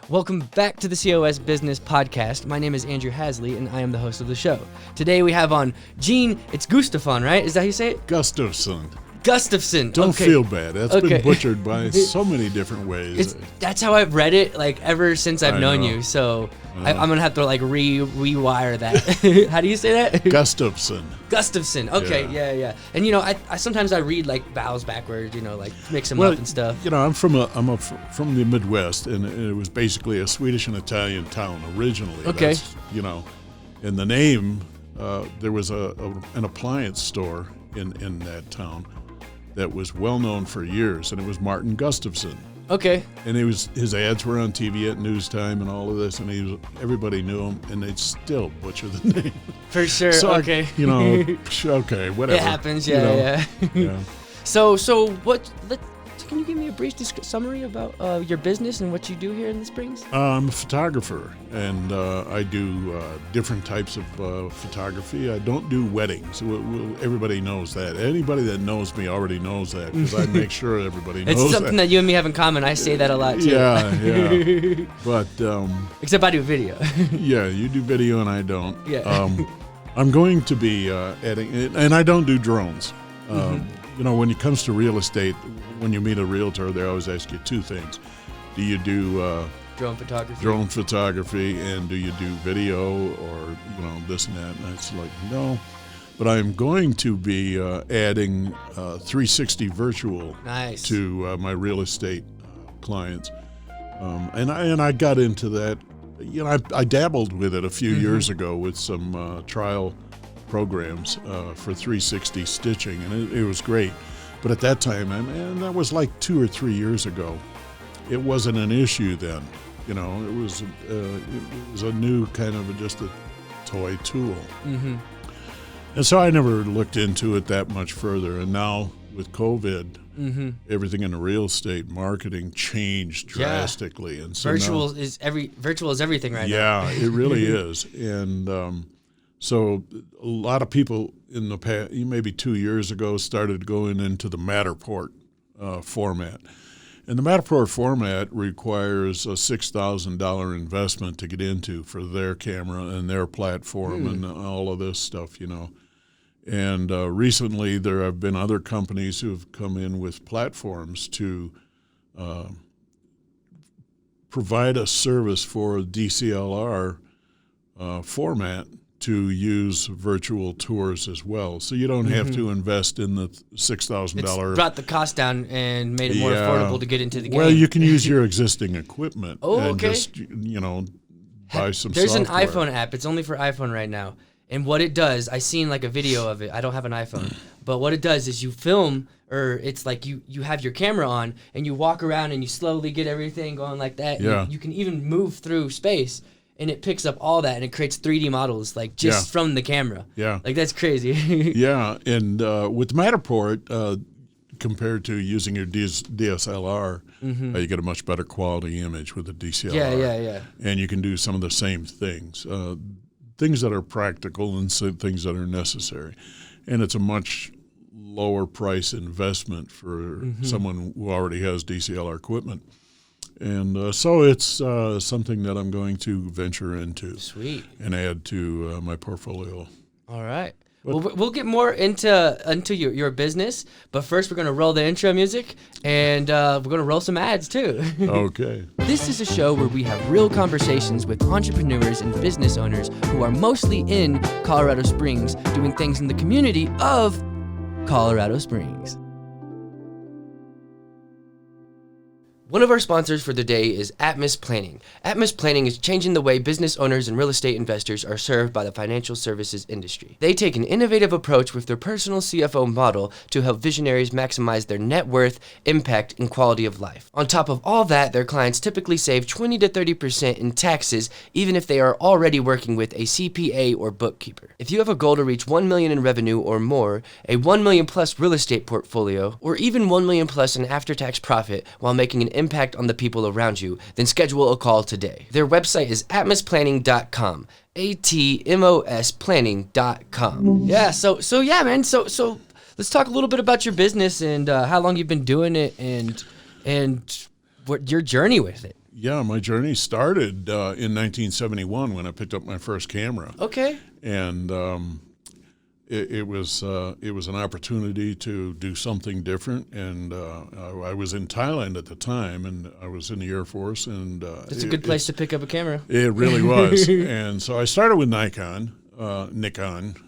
Welcome back to the COS Business Podcast. My name is Andrew Hasley, and I am the host of the show. Today we have on Gene, it's Gustafson, right? Is that how you say it? Gustafson. Gustafson. Don't okay. feel bad. That's been butchered by so many different ways. That's how I've read it, like, ever since I've known you. So I'm going to have to, like, rewire that. How do you say that? Gustafson. Gustafson. Okay, yeah. And, you know, I sometimes I read, like, vowels backwards, you know, like, mix them up and stuff. You know, I'm from the Midwest, and it was basically a Swedish and Italian town originally. Okay. That's, you know, and the name, there was an appliance store in that town that was well known for years, and it was Martin Gustafson. Okay. And his ads were on TV at news time and all of this, and everybody knew him, and they'd still butcher the name. For sure. So okay. Okay, whatever. It happens. Yeah. So can you give me a brief summary about your business and what you do here in the Springs? I'm a photographer, and I do different types of photography. I don't do weddings. Everybody knows that. Anybody that knows me already knows that, because I make sure everybody knows that. It's something that you and me have in common. I say that a lot, too. Yeah. But except I do video. Yeah, you do video and I don't. Yeah. I'm going to be adding, and I don't do drones. You know, when it comes to real estate, when you meet a realtor, they always ask you two things. Do you do drone photography? Drone photography, and do you do video, or, you know, this and that? And it's like, no. But I'm going to be adding 360 virtual to my real estate clients. And I got into that. You know, I dabbled with it a few years ago with some trial programs for 360 stitching, and it was great. But at that time, and that was like 2 or 3 years ago, it wasn't an issue then. You know, it was a new kind of just a toy tool. And so I never looked into it that much further. And now with COVID, everything in the real estate marketing changed drastically. And so virtual is everything right now. Yeah, it really is. And so a lot of people in the past, maybe 2 years ago, started going into the Matterport format. And the Matterport format requires a $6,000 investment to get into for their camera and their platform and all of this stuff, you know. And recently there have been other companies who have come in with platforms to provide a service for a DCLR format to use virtual tours as well. So you don't have to invest in the $6,000. It's brought the cost down and made it more affordable to get into the game. Well, you can use your existing equipment and okay. just, you know, buy some There's software. an iPhone app. It's only for iPhone right now. And what it does, I seen like a video of it. I don't have an iPhone. But what it does is you film, or it's like you have your camera on and you walk around and you slowly get everything going like that. Yeah. And you can even move through space. And it picks up all that, and it creates 3D models, like, just from the camera. Yeah. Like, that's crazy. Yeah, and with Matterport, compared to using your DSLR, you get a much better quality image with the DSLR. Yeah. And you can do some of the same things, things that are practical and things that are necessary. And it's a much lower price investment for someone who already has DSLR equipment. And so it's something that I'm going to venture into. Sweet. And add to my portfolio. All right. Well, we'll get more into your business, but first we're going to roll the intro music, and we're going to roll some ads too. Okay. This is a show where we have real conversations with entrepreneurs and business owners who are mostly in Colorado Springs doing things in the community of Colorado Springs. One of our sponsors for the day is Atmos Planning. Atmos Planning is changing the way business owners and real estate investors are served by the financial services industry. They take an innovative approach with their personal CFO model to help visionaries maximize their net worth, impact, and quality of life. On top of all that, their clients typically save 20 to 30% in taxes, even if they are already working with a CPA or bookkeeper. If you have a goal to reach $1 million in revenue or more, a $1 million plus real estate portfolio, or even $1 million plus in after-tax profit while making an impact on the people around you, then schedule a call today. Their website is atmosplanning.com. ATMOS planning.com. Yeah, so yeah, man. So let's talk a little bit about your business and how long you've been doing it and what your journey with it. Yeah, my journey started in 1971 when I picked up my first camera. Okay. And it was an opportunity to do something different. And I was in Thailand at the time, and I was in the Air Force. And it's a good place to pick up a camera. It really was. And so I started with Nikon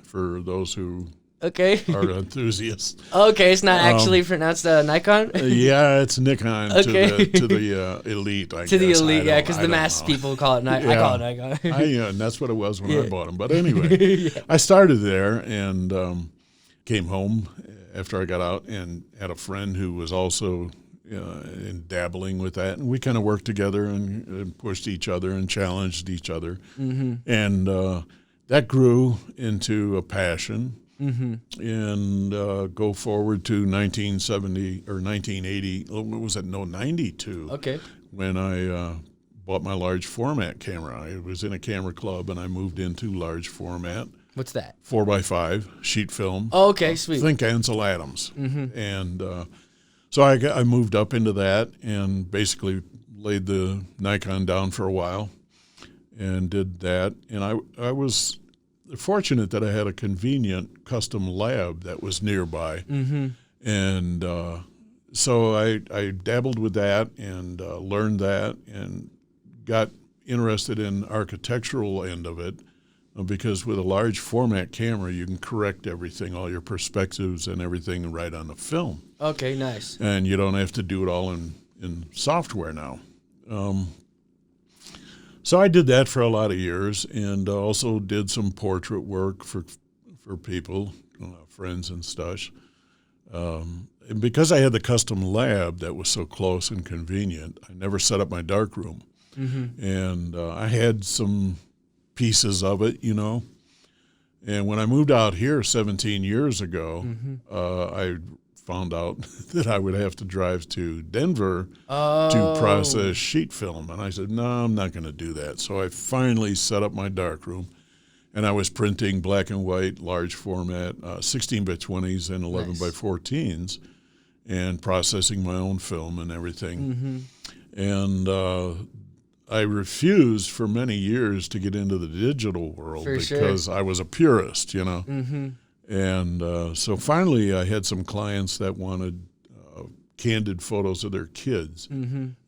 for those who are enthusiasts. Okay, it's not actually pronounced Nikon? Yeah, it's Nikon okay. to the elite, I guess. To the elite, yeah, because the mass people call it Nikon. Yeah. I call it Nikon. And that's what it was when I bought them. But anyway, I started there and came home after I got out and had a friend who was also in dabbling with that. And we kind of worked together and pushed each other and challenged each other. Mm-hmm. And that grew into a passion. Mm-hmm. And go forward to 1970 or 1980. What was it? No, 92. Okay. When I bought my large format camera. I was in a camera club and I moved into large format. What's that? 4x5 sheet film. Oh, okay, sweet. Think Ansel Adams. Mm-hmm. And so I moved up into that and basically laid the Nikon down for a while and did that. And I was fortunate that I had a convenient custom lab that was nearby. Mm-hmm. And so I dabbled with that and learned that and got interested in architectural end of it because with a large format camera, you can correct everything, all your perspectives and everything right on the film. Okay, nice. And you don't have to do it all in software now. So I did that for a lot of years and also did some portrait work for people, friends and such. And because I had the custom lab that was so close and convenient, I never set up my darkroom. Mm-hmm. And I had some pieces of it, And when I moved out here 17 years ago, I found out that I would have to drive to Denver to process sheet film. And I said, no, I'm not going to do that. So I finally set up my darkroom, and I was printing black and white, large format, 16 by 20s and 11 by 14s, and processing my own film and everything. Mm-hmm. And I refused for many years to get into the digital world because I was a purist, Mm-hmm. And so finally I had some clients that wanted candid photos of their kids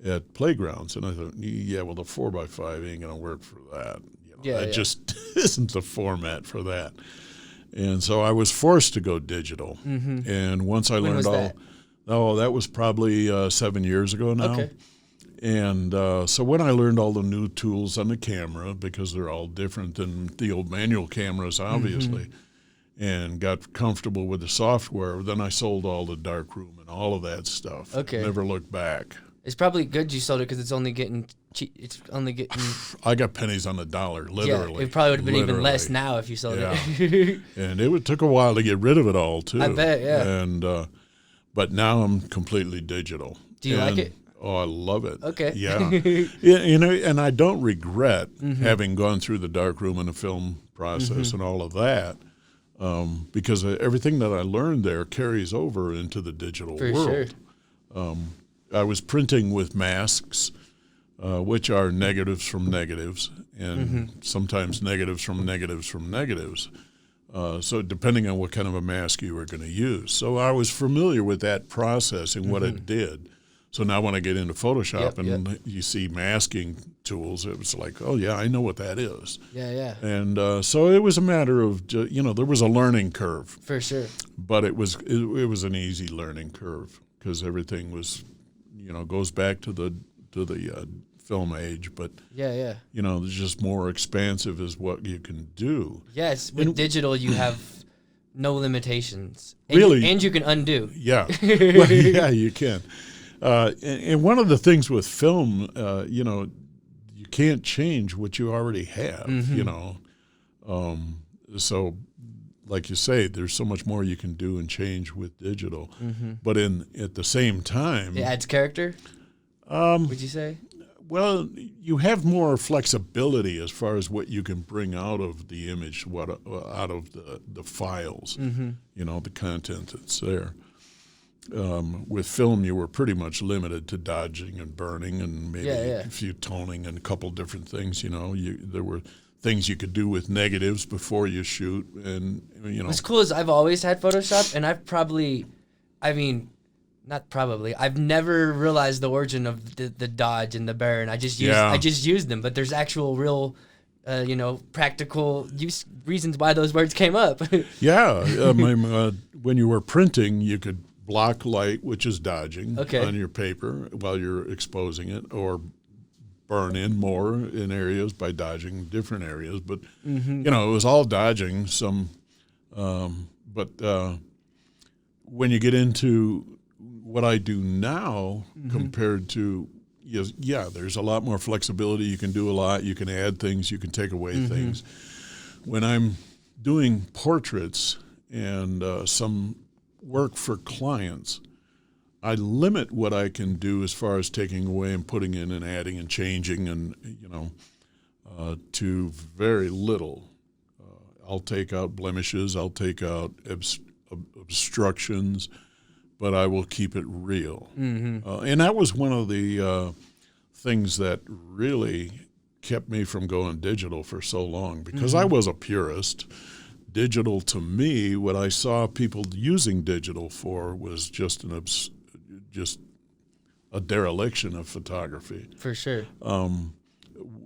at playgrounds. And I thought, yeah, well, the 4x5 ain't going to work for that. It just isn't the format for that. And so I was forced to go digital. Mm-hmm. And once I learned that was probably 7 years ago now. Okay. And so when I learned all the new tools on the camera, because they're all different than the old manual cameras, obviously, and got comfortable with the software, then I sold all the darkroom and all of that stuff. Okay. Never looked back. It's probably good you sold it because it's only getting cheap. It's only getting. I got pennies on the dollar, literally. Yeah, it probably would have been even less now if you sold it. And it took a while to get rid of it all too. I bet, yeah. And but now I'm completely digital. Do you like it? Oh, I love it. Okay. Yeah. And I don't regret having gone through the darkroom and the film process and all of that. Because everything that I learned there carries over into the digital world. Sure. I was printing with masks, which are negatives from negatives, and sometimes negatives from negatives from negatives. So depending on what kind of a mask you were going to use. So I was familiar with that process and what it did. So now when I get into Photoshop you see masking tools, it was like, oh, yeah, I know what that is. Yeah, yeah. And so it was a matter of, there was a learning curve. For sure. But it was an easy learning curve because everything was, goes back to the film age. But, there's just more expansive is what you can do. Yes, with digital you have no limitations. Really? And you can undo. Yeah. Well, yeah, you can. And one of the things with film, you can't change what you already have, So, like you say, there's so much more you can do and change with digital. But at the same time... It adds character, would you say? Well, you have more flexibility as far as what you can bring out of the image, out of the files, the content that's there. with film, you were pretty much limited to dodging and burning and maybe a few toning and a couple different things. There were things you could do with negatives before you shoot, and What's cool is I've always had Photoshop, and I've never realized the origin of the dodge and the burn. I just used them, but there's actual real practical reasons why those words came up. When you were printing, you could block light, which is dodging, on your paper while you're exposing it, or burn in more in areas by dodging different areas. But, it was all dodging some. But when you get into what I do now compared to, there's a lot more flexibility. You can do a lot. You can add things. You can take away things. When I'm doing portraits and some work for clients, I limit what I can do as far as taking away and putting in and adding and changing and, to very little. I'll take out blemishes. I'll take out obstructions, but I will keep it real. And that was one of the things that really kept me from going digital for so long, because I was a purist. Digital, to me, what I saw people using digital for was just a dereliction of photography. For sure.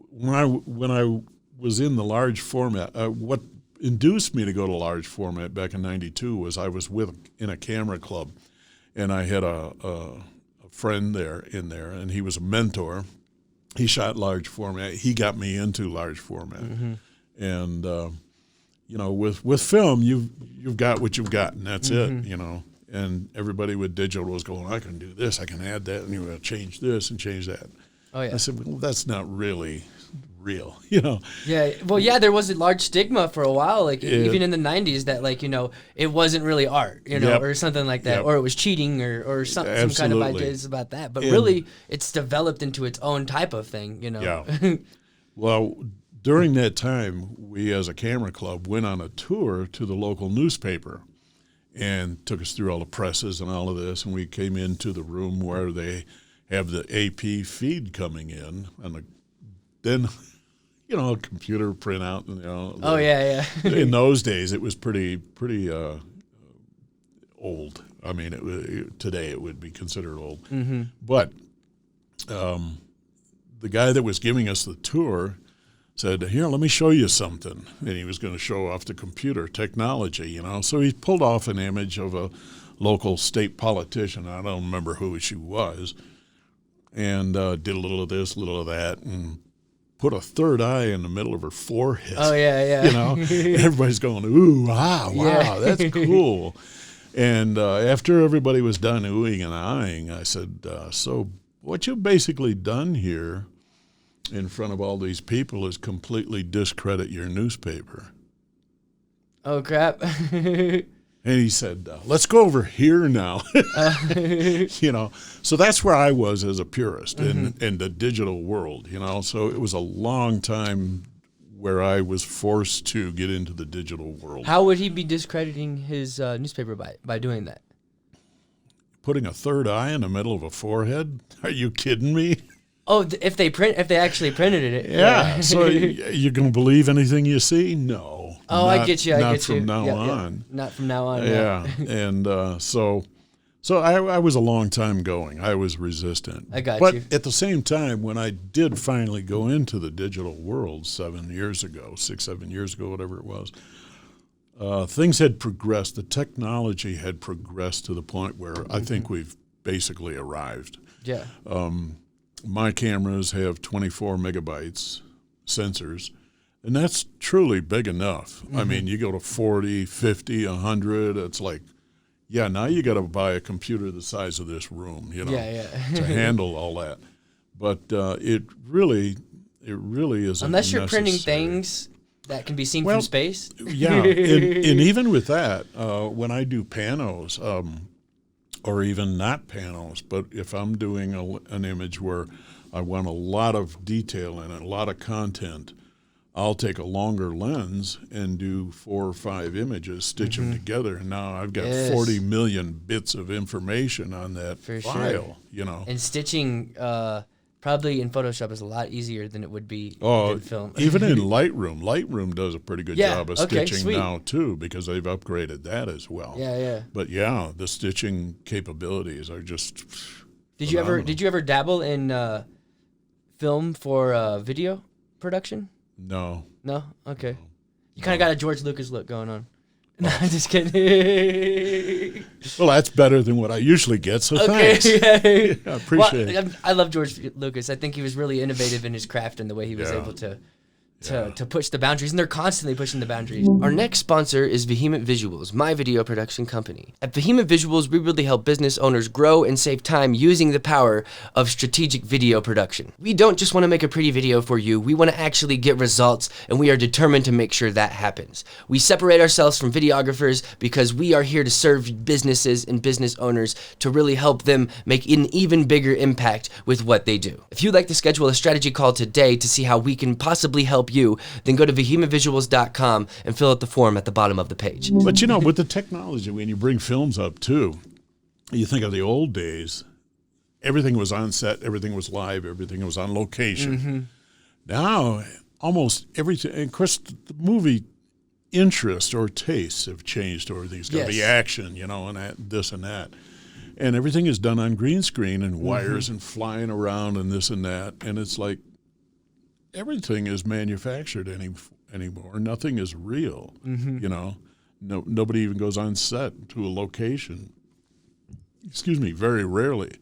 When I was in the large format, what induced me to go to large format back in '92 was I was in a camera club, and I had a friend in there, and he was a mentor. He shot large format. He got me into large format, and with film, you've got what you've got, and that's it. And everybody with digital was going, I can do this, I can add that, and you're going to change this and change that. Oh yeah. I said, well, that's not really real, Yeah. Well, there was a large stigma for a while, even in the 90s, that it wasn't really art, or something like that, or it was cheating or some kind of ideas about that. But really, it's developed into its own type of thing, Yeah. Well, during that time, we as a camera club went on a tour to the local newspaper and took us through all the presses and all of this, and we came into the room where they have the AP feed coming in, and then a computer printout. In those days, it was pretty old. I mean, today it would be considered old. But the guy that was giving us the tour said, here, let me show you something. And he was going to show off the computer technology, So he pulled off an image of a local state politician. I don't remember who she was. And did a little of this, a little of that, and put a third eye in the middle of her forehead. Oh, yeah. Everybody's going, ooh, wow, that's cool. And after everybody was done oohing and eyeing, I said, so what you've basically done here in front of all these people is completely discredit your newspaper. Oh, crap. And he said, let's go over here now. So that's where I was as a purist in the digital world, So it was a long time where I was forced to get into the digital world. How would he be discrediting his newspaper by doing that? Putting a third eye in the middle of a forehead? Are you kidding me? Oh, if they actually printed it. Yeah. So you going to believe anything you see? No. Oh, I get you. Not from now on. Not from now on. Yeah. And so I was a long time going. I was resistant. I got you. But at the same time, when I did finally go into the digital world 7 years ago, 7 years ago, whatever it was, things had progressed. The technology had progressed to the point where I think we've basically arrived. Yeah. My cameras have 24 megabytes sensors, and that's truly big enough. I mean, you go to 40, 50, 100, it's like, now you got to buy a computer the size of this room, to handle all that. But it really isn't unless you're necessary. Printing things that can be seen from space. Yeah, and even with that, when I do panos, or even not panos, but if I'm doing an image where I want a lot of detail in it, a lot of content, I'll take a longer lens and do 4 or 5 images, stitch them together, and now I've got 40 million bits of information on that file. You know, and stitching probably in Photoshop is a lot easier than it would be in film. Even in Lightroom. Lightroom does a pretty good job of stitching now too, because they've upgraded that as well. Yeah. But yeah, the stitching capabilities are just. Did you ever dabble in film for video production? No. No? Okay. You kind of got a George Lucas look going on. No, I'm just kidding. Well, that's better than what I usually get, so thanks. Yeah, I appreciate it. I love George Lucas. I think he was really innovative in his craft and the way he was able to push the boundaries, and they're constantly pushing the boundaries. Our next sponsor is Behemoth Visuals, my video production company. At Behemoth Visuals, we really help business owners grow and save time using the power of strategic video production. We don't just want to make a pretty video for you, we want to actually get results, and we are determined to make sure that happens. We separate ourselves from videographers because we are here to serve businesses and business owners to really help them make an even bigger impact with what they do. If you'd like to schedule a strategy call today to see how we can possibly help you, then go to behemothvisuals.com and fill out the form at the bottom of the page. But you know, with the technology, when you bring films up too, you think of the old days, everything was on set, everything was live, everything was on location. Now, almost everything, and of course, the movie interest or tastes have changed over these. Got to be action, you know, and this and that. And everything is done on green screen and wires and flying around and this and that. And it's like, everything is manufactured anymore. Nothing is real. You know, nobody even goes on set to a location. Excuse me, very rarely.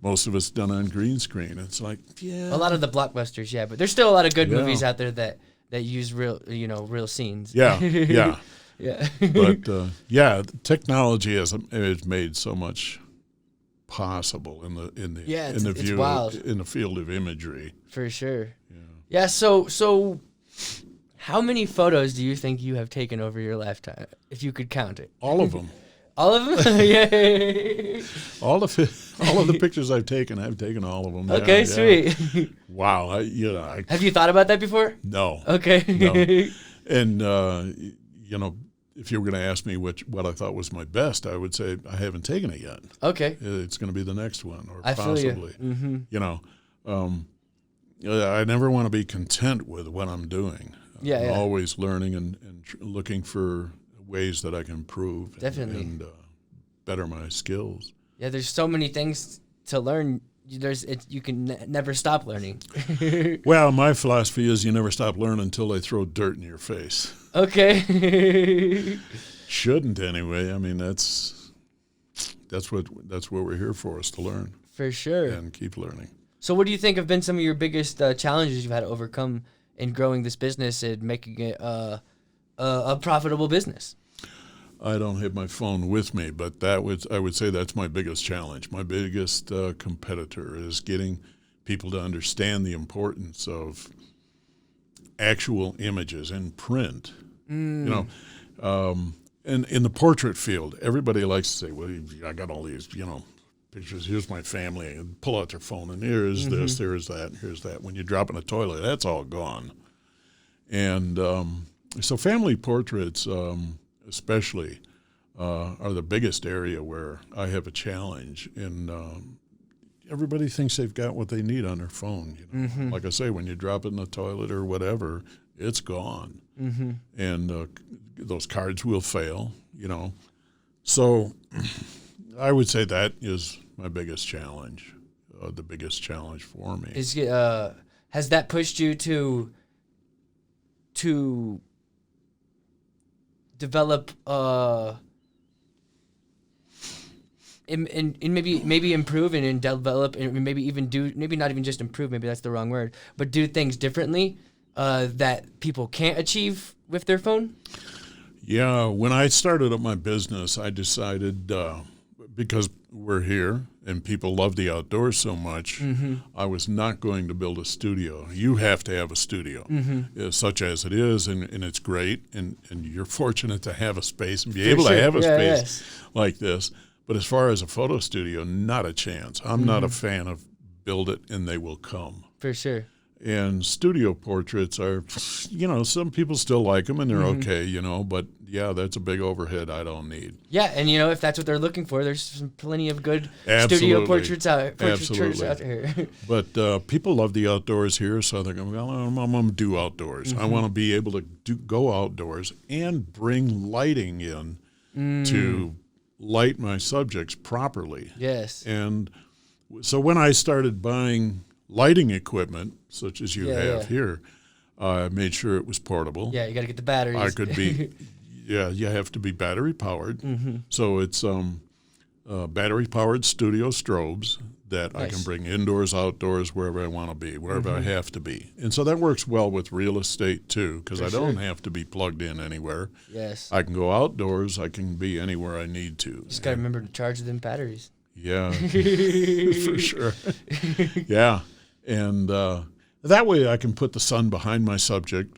Most of it's done on green screen. It's like, a lot of the blockbusters, but there's still a lot of good movies out there that use real scenes. Yeah. Yeah. But technology has made so much possible in the field of imagery. For sure. Yeah, so how many photos do you think you have taken over your lifetime, if you could count it? All of them. All of them? Yeah. All of the pictures I've taken all of them. Okay, sweet. Wow. Have you thought about that before? No. Okay. No. And, if you were going to ask me what I thought was my best, I would say I haven't taken it yet. Okay. It's going to be the next one, or I possibly. Feel you. I never want to be content with what I'm doing. I'm always learning and looking for ways that I can improve. Definitely. And better my skills. Yeah, there's so many things to learn. You can never stop learning. Well, my philosophy is you never stop learning until they throw dirt in your face. Okay. Shouldn't anyway. I mean, that's what we're here for, is to learn. For sure. And keep learning. So what do you think have been some of your biggest challenges you've had to overcome in growing this business and making it a profitable business? I don't have my phone with me, but I would say that's my biggest challenge. My biggest competitor is getting people to understand the importance of actual images in print. You know, and in the portrait field, everybody likes to say, well, I got all these, pictures. Here's my family, and pull out their phone, and here's this, here's that, here's that. When you drop in a toilet, that's all gone. And so family portraits, especially, are the biggest area where I have a challenge. And everybody thinks they've got what they need on their phone. Like I say, when you drop it in the toilet or whatever, it's gone. And those cards will fail. So I would say that is my biggest challenge, the biggest challenge for me. Has that pushed you to develop and maybe improve and develop and maybe even do, maybe not even just improve, maybe that's the wrong word, but do things differently that people can't achieve with their phone? Yeah, when I started up my business, I decided, because we're here and people love the outdoors so much, I was not going to build a studio. You have to have a studio, such as it is, and it's great, and you're fortunate to have a space and be able to have a space like this. But as far as a photo studio, not a chance. I'm not a fan of build it and they will come. For sure. And studio portraits are, some people still like them and they're okay, but yeah, that's a big overhead I don't need. Yeah, and if that's what they're looking for, there's plenty of good studio portraits out here. But people love the outdoors here, so they're going, well, I'm going to do outdoors. I want to be able to go outdoors and bring lighting in to light my subjects properly. Yes. And so when I started buying lighting equipment, such as you have here, I made sure it was portable. Yeah, you got to get the batteries. I could be, you have to be battery powered. So it's battery powered studio strobes that I can bring indoors, outdoors, wherever I want to be, wherever I have to be. And so that works well with real estate too, because I don't have to be plugged in anywhere. Yes. I can go outdoors. I can be anywhere I need to. Just got to remember to charge them batteries. Yeah, for sure. Yeah. And that way I can put the sun behind my subject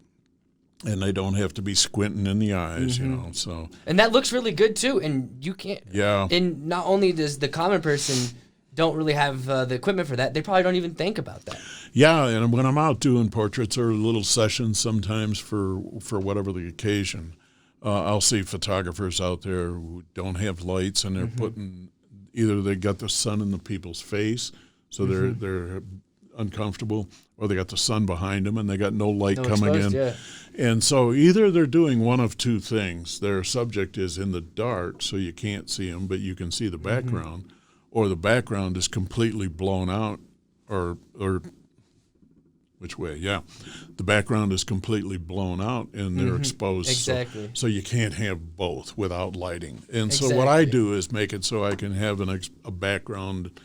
and they don't have to be squinting in the eyes, so. And that looks really good too. And you can't. Yeah. And not only does the common person don't really have the equipment for that, they probably don't even think about that. Yeah. And when I'm out doing portraits or little sessions sometimes for whatever the occasion, I'll see photographers out there who don't have lights and they're putting, either they got the sun in the people's face, so they're uncomfortable, or they got the sun behind them and they got no light coming in. Yeah. And so either they're doing one of two things. Their subject is in the dark, so you can't see them, but you can see the background, or the background is completely blown out, or which way? Yeah. The background is completely blown out and they're exposed. Exactly. So you can't have both without lighting. And so what I do is make it so I can have a background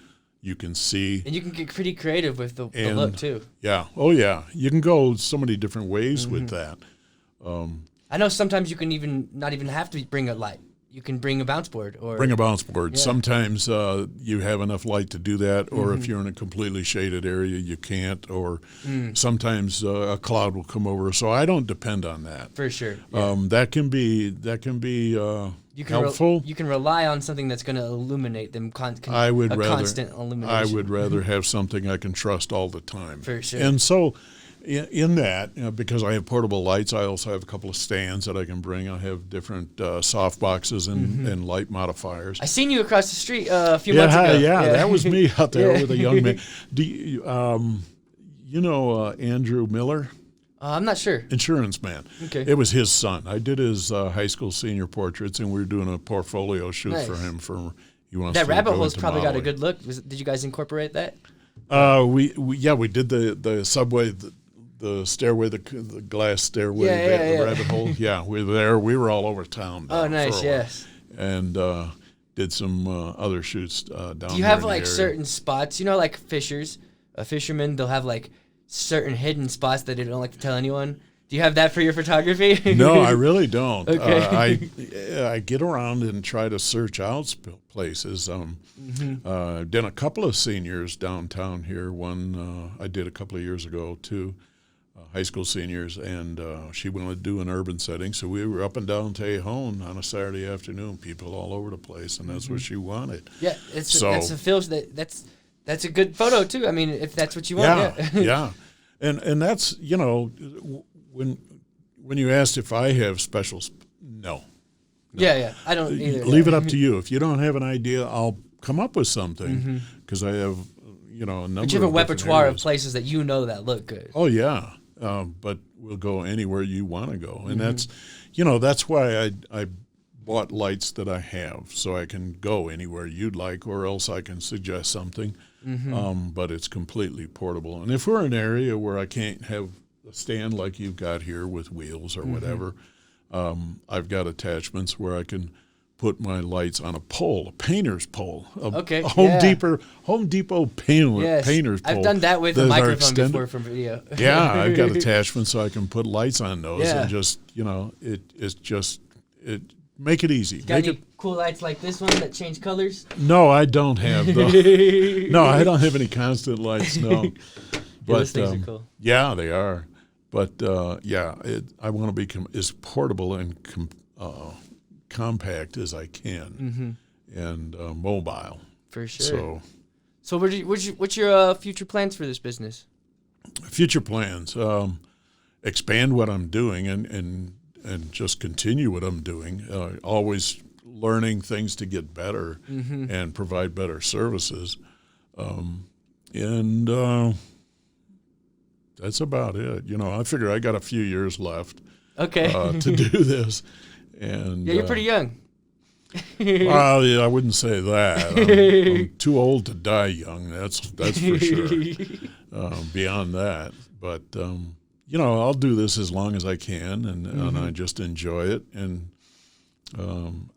you can see. And you can get pretty creative with the look too. Yeah. Oh, yeah. You can go so many different ways with that. I know sometimes you can not even have to bring a light. You can bring a bounce board. Bring a bounce board. Yeah. Sometimes you have enough light to do that, or if you're in a completely shaded area, you can't, or sometimes a cloud will come over. So I don't depend on that. For sure. Yeah. That can be helpful. You can rely on something that's going to illuminate them. Constant illumination. I would rather have something I can trust all the time. For sure. And so in that, because I have portable lights, I also have a couple of stands that I can bring. I have different soft boxes and light modifiers. I seen you across the street a few months ago. Yeah, that was me out there with a young man. Do you, Andrew Miller? I'm not sure. Insurance man. Okay. It was his son. I did his high school senior portraits, and we were doing a portfolio shoot for him. He wants that to rabbit go hole's into probably modeling. got a good look. Did you guys incorporate that? We did the subway, the stairway, the glass stairway, the rabbit hole. Yeah, we were there. We were all over town. Oh, nice, yes. And did some other shoots down there. Do you have like certain spots? Like fishers, fishermen, they'll have like certain hidden spots that they don't like to tell anyone. Do you have that for your photography? No, I really don't. Okay. I get around and try to search out places. I've done a couple of seniors downtown here. One I did a couple of years ago too, high school seniors, and she wanted to do an urban setting, so we were up and down Tejon on a Saturday afternoon, people all over the place, and that's what she wanted. Yeah, that's a feel that's a good photo too. I mean, if that's what you want. Yeah. And that's, when you asked if I have specials, no. Yeah, I don't either. Leave it up to you. If you don't have an idea, I'll come up with something, because I have, a number. But you have a repertoire of places that that look good. Oh yeah, but we'll go anywhere you want to go, and that's, that's why I bought lights that I have, so I can go anywhere you'd like, or else I can suggest something. But it's completely portable. And if we're in an area where I can't have a stand like you've got here with wheels or whatever, I've got attachments where I can put my lights on a pole, a painter's pole, a Home Depot painter's pole. I've done that with a microphone before from video. Yeah, I've got attachments so I can put lights on those and just, make it easy. Got any cool lights like this one that change colors? No, I don't have those. No, I don't have any constant lights, no. But those things are cool. Yeah, they are. But, I want to be as portable and compact as I can, and mobile. For sure. So what's your future plans for this business? Future plans, expand what I'm doing and just continue what I'm doing. Always learning things to get better and provide better services. And that's about it. I figure I got a few years left to do this. And yeah, you're pretty young. Well, yeah, I wouldn't say that. I'm too old to die young. That's for sure. Beyond that, but I'll do this as long as I can, and I just enjoy it. And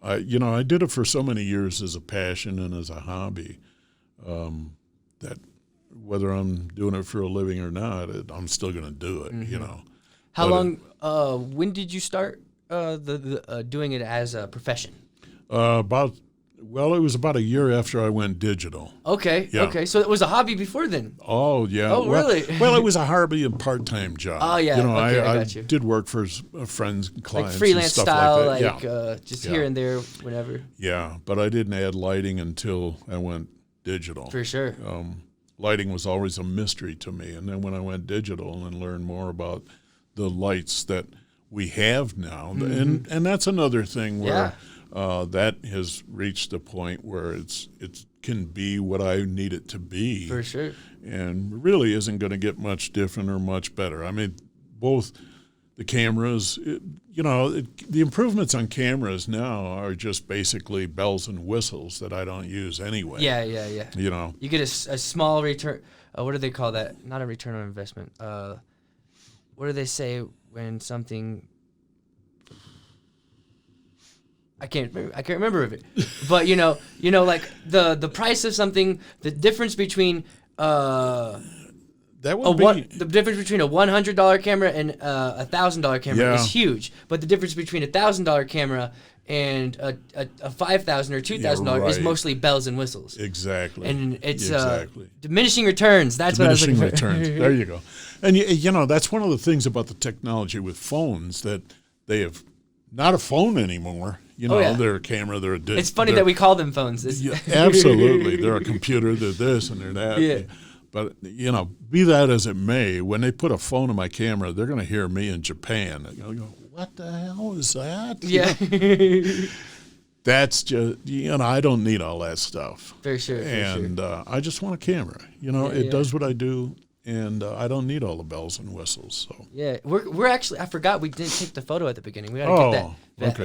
I did it for so many years as a passion and as a hobby that whether I'm doing it for a living or not, I'm still going to do it. How long? When did you start doing it as a profession? It was about a year after I went digital. Okay. Yeah. Okay. So it was a hobby before then. Oh yeah. Oh really? Well, it was a hobby and part-time job. Oh yeah. I I got you. did work for friends, clients, like freelance and stuff style, like that. just here and there, whenever. Yeah, but I didn't add lighting until I went digital. For sure. Lighting was always a mystery to me, and then when I went digital and learned more about the lights that we have now, and that's another thing where. That has reached a point where it can be what I need it to be. For sure. And really isn't going to get much different or much better. I mean, both the cameras, the improvements on cameras now are just basically bells and whistles that I don't use anyway. Yeah. You get a small return. What do they call that? Not a return on investment. What do they say when something... I can't remember of it, but like the price of something, the difference between the difference between a $100 camera and a $1,000 camera is huge, but the difference between a $1,000 camera and a $5,000 or $2,000 is mostly bells and whistles. Exactly, and it's diminishing returns. That's diminishing what I was looking returns. There you go, and that's one of the things about the technology with phones that they have not a phone anymore. They're a camera, they're a digital. It's funny that we call them phones. Absolutely. They're a computer, they're this and they're that. Yeah. But, be that as it may, when they put a phone in my camera, they're going to hear me in Japan. They're going to go, what the hell is that? Yeah. That's just, I don't need all that stuff. For sure. And I just want a camera. It does what I do. And I don't need all the bells and whistles. So yeah, we're actually. I forgot we didn't take the photo at the beginning. We gotta get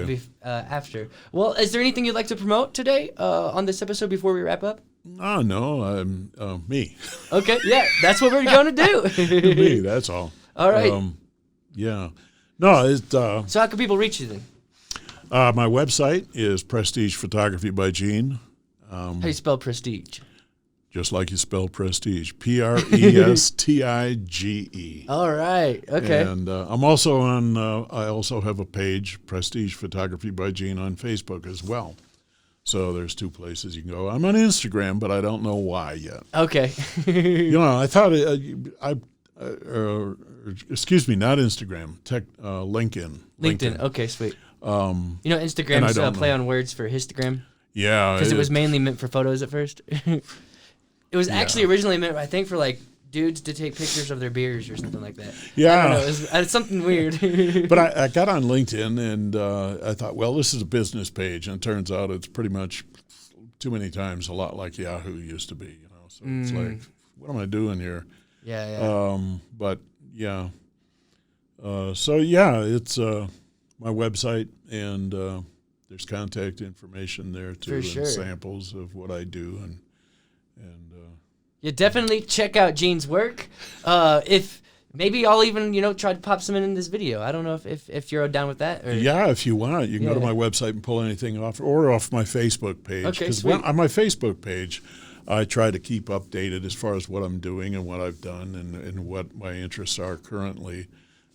that after. Well, is there anything you'd like to promote today on this episode before we wrap up? Oh no, me. Okay, yeah, that's what we're going to do. Me, that's all. All right. Yeah. No, it's. So how can people reach you then? My website is Prestige Photography by Gene. How do you spell prestige? Just like you spell prestige, Prestige. All right. Okay. And I'm also on. I also have a page, Prestige Photography by Gene, on Facebook as well. So there's two places you can go. I'm on Instagram, but I don't know why yet. Okay. I thought excuse me, not Instagram. LinkedIn. LinkedIn. Okay, sweet. Instagram's play on words for histogram. Yeah. Because it was mainly meant for photos at first. It was actually originally meant, I think, for like dudes to take pictures of their beers or something like that. Yeah. I don't know. It's something weird. But I got on LinkedIn and I thought, well, this is a business page. And it turns out it's pretty much too many times a lot like Yahoo used to be. So it's like, what am I doing here? Yeah. But yeah. It's my website and there's contact information there too, and samples of what I do and you definitely check out Gene's work. If maybe I'll even try to pop some in this video. I don't know if you're down with that. Or... Yeah, if you want, you can go to my website and pull anything off, or off my Facebook page. Okay, sweet. On my Facebook page, I try to keep updated as far as what I'm doing and what I've done and what my interests are currently,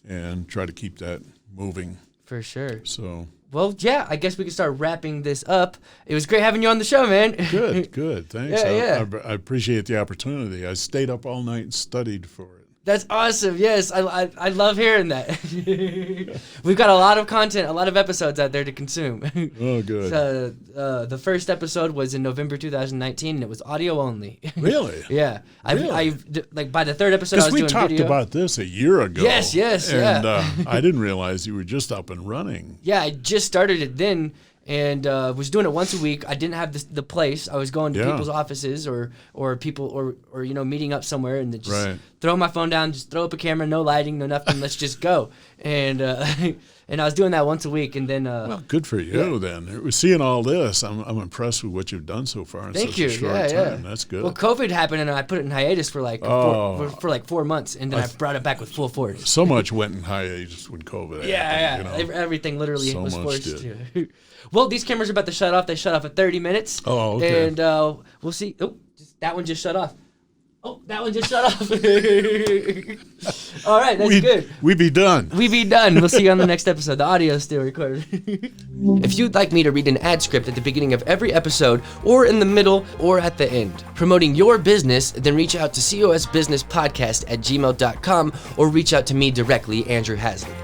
and try to keep that moving. For sure. So. Well, yeah, I guess we can start wrapping this up. It was great having you on the show, man. Good. Thanks. Yeah. I appreciate the opportunity. I stayed up all night and studied for it. That's awesome. Yes, I love hearing that. We've got a lot of content, a lot of episodes out there to consume. Oh, good. So, the first episode was in November 2019, and it was audio only. Really? Yeah. Really? Like by the third episode, I was doing video. Because we talked about this a year ago. Yes, and, I didn't realize you were just up and running. Yeah, I just started it then. And was doing it once a week. I didn't have the place. I was going to people's offices or people or meeting up somewhere and then just throw my phone down, just throw up a camera, no lighting, no nothing. Let's just go. And and I was doing that once a week. And then well, good for you then. Seeing all this, I'm impressed with what you've done so far in such a short time. That's good. Well, COVID happened and I put it in hiatus for like for like 4 months, and then I brought it back with full force. So much went in hiatus when COVID happened. Everything literally so was forced did. to. Well, these cameras are about to shut off. They shut off at 30 minutes. Oh, okay. And we'll see. Oh, that one just shut off. Oh, that one just shut off. All right, that's good. We be done. We be done. We'll see you on the next episode. The audio is still recorded. If you'd like me to read an ad script at the beginning of every episode, or in the middle, or at the end, promoting your business, then reach out to cosbusinesspodcast@gmail.com, or reach out to me directly, Andrew Haslett.